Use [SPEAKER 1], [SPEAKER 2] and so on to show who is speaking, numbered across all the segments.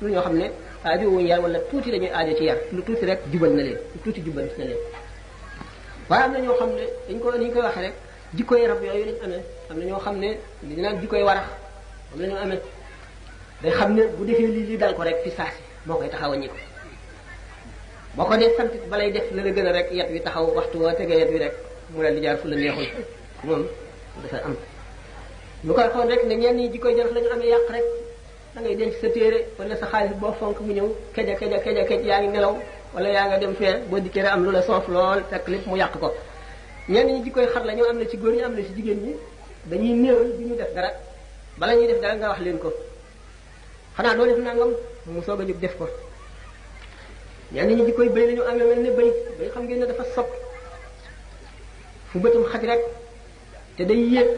[SPEAKER 1] lu ñoo xam ne aajo wuñ yar wala tuuti dañuy aajo ci yar lu tuuti rek jubal na leen lu tuuti jubal na leen waaye am na ñoo xam ne dañ ko ni ñu koy waxee rek jikkoy rab yooyu lañ amee am na ñoo xam ne li naan jikkoy warax moom la ñu amee day xam ne bu defee lii dal ko rek fi saasi moo koy taxaw a ñi ko boo ko dee sant balay def la la gën a rek yet wi taxaw waxtu woo tegee yet wi rek mu dal di jaar fu la neexul moom dafa am lu koy xool rek ne ñenn ñi jikkoy jarax la ñu amee yàq rek da ngay denc sa téere wala sa xaalis boo fonk mu ñëw keja yaa ngi nelaw wala yaa nga dem fee boo dikkee rek am lu la soof lool fekk lépp mu yàq ko ñenn ñi jikkoy xar la ñoo am na ci góor ñi am na ci jigéen ñi dañuy néewal du ñu def dara bala ñuy def dara nga wax leen ko xanaa doo def nangam mu soog a jóg def ko ñenn ñi jikkoy bëy la ñu amee mel ne bëy xam ngeen ne dafa sopp fu bëtam xaj rek te day yéeg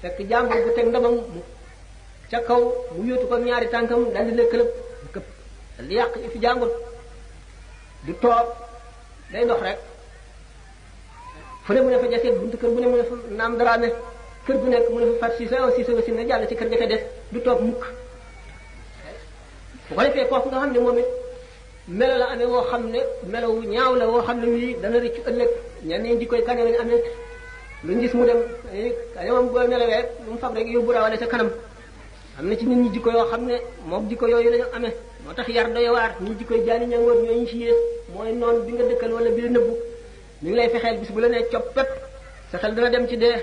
[SPEAKER 1] fekk jàmbur bu teg ndamam ca kaw mu yóotu ko ñaari tànkam dal di lëkkalëb bu këpp dal di yàq fi jàmbur du toog day dox rek fu ne mu ne fa jaseet buntu kër bu ne mu ne fa naam daraame kër gu nekk mu ne fa fat si sa aussi sa wasi ne jàll ci kër ga ca des du toog mukk bu ko defee kooku nga xam ne moom it melo la amee woo xam ne melo wu ñaaw la woo xam ne wii dana rëccu ëllëg ñenn ñi di koy kañe lañu amee luñ gis mu dem kañe moom boo nelawee lu mu fab rek yóbbu rawale ca kanam am na ci nit ñi jikko yoo xam ne moom jikko yooyu lañu amee moo tax yar doy waar ñi jikkoy jaani ñangoor ñooy ñu ci yées mooy noonu bi nga dëkkal wala bi la nëbbu mi ngi lay fexeel bis bu la nee coppet sa xel dana dem ci dee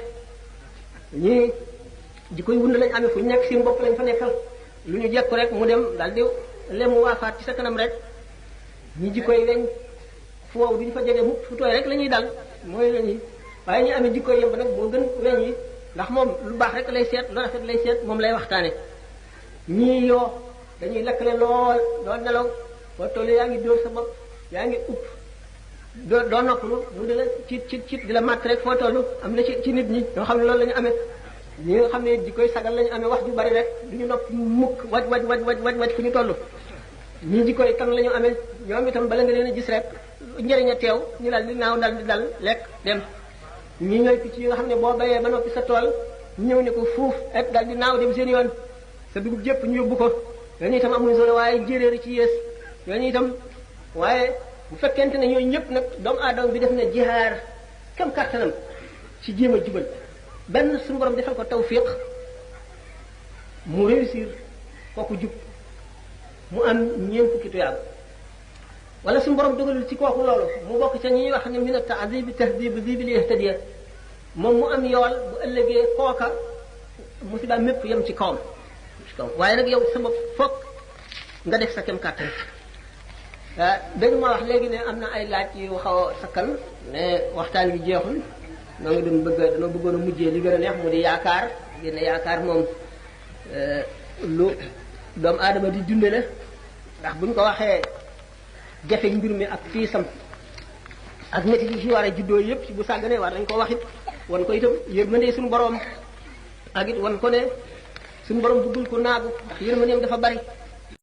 [SPEAKER 1] ñii jikkoy wund lañ amee fu ñu nekk seen bopp lañ fa nekkal lu ñu jekku rek mu dem daal di lemu waafaat ci sa kanam rek ñi jikkoy weñ fu wow duñu fa jege mukk fu tooy rek la ñuy dal mooy weñ yi waaye ñi amee jikkoy yemb nag moo gën weñ yi ndax moom lu baax rek lay seet lu rafet lay seet moom lay waxtaane ñii yoo dañuy lekkale lool doo nelaw boo tollu yaa ngi dóor sa bopp yaa ngi upp doo noppalu mu di la ci di la màtt rek foo tollu am na ci nit ñi ñoo xam ne loolu la ñu amee ñi nga xam ne jikkoy sagal la ñu amee wax ju bari rek du ñu nopp mukk waj fu ñu toll ñii jikkoy kan la ñu amee ñoom itam bala nga leen a gis rek njëriñ a teew ñu dal di naaw dal di dal lekk dem ñii ñooy picc yi nga xam ne boo bayee ba noppi sa tool ñëw ne ko fuuf rek dal di naaw dem seen yoon sa dugub jëpp ñu yóbbu ko ñooñu itam amuñu solo waaye jéréer ci yées ñooñu itam waaye bu fekkente ne ñooñu ñëpp nag doomu aadama bi def na jihaar kam kàttanam ci jéem a jubal benn suñu borom defal ko tawfiq mu réussir kooku jub mu am ñeent fukki tuyaab wala suñu borom dogalul ci kooku loolu mu bokk ca ñuy wax ne min at-ta'dib tahdib bi li yahtadiya moom mu am yool bu ëllëgee kooka musiba mépp yem ci kawam waaye nag yow sa bopp foog nga def sa kem kàttan dañu ma wax léegi ne am na ay laaj yu xaw a sakkan ne waxtaan wi jeexul noo ngi doon danoo bëggoon a mujjee li gën a neex mu di yaakaar génn yaakaar moom lu doomu aadama di dunde la ndax buñ ko waxee jafe mbir mi ak fiisam ak métti yi ci war a juddoo yëpp ci bu sàgganee war nañ ko wax it wan ko itam yërmande suñu borom ak it wan ko ne suñu borom bëggul ko naagu ndax yërmandeem dafa bari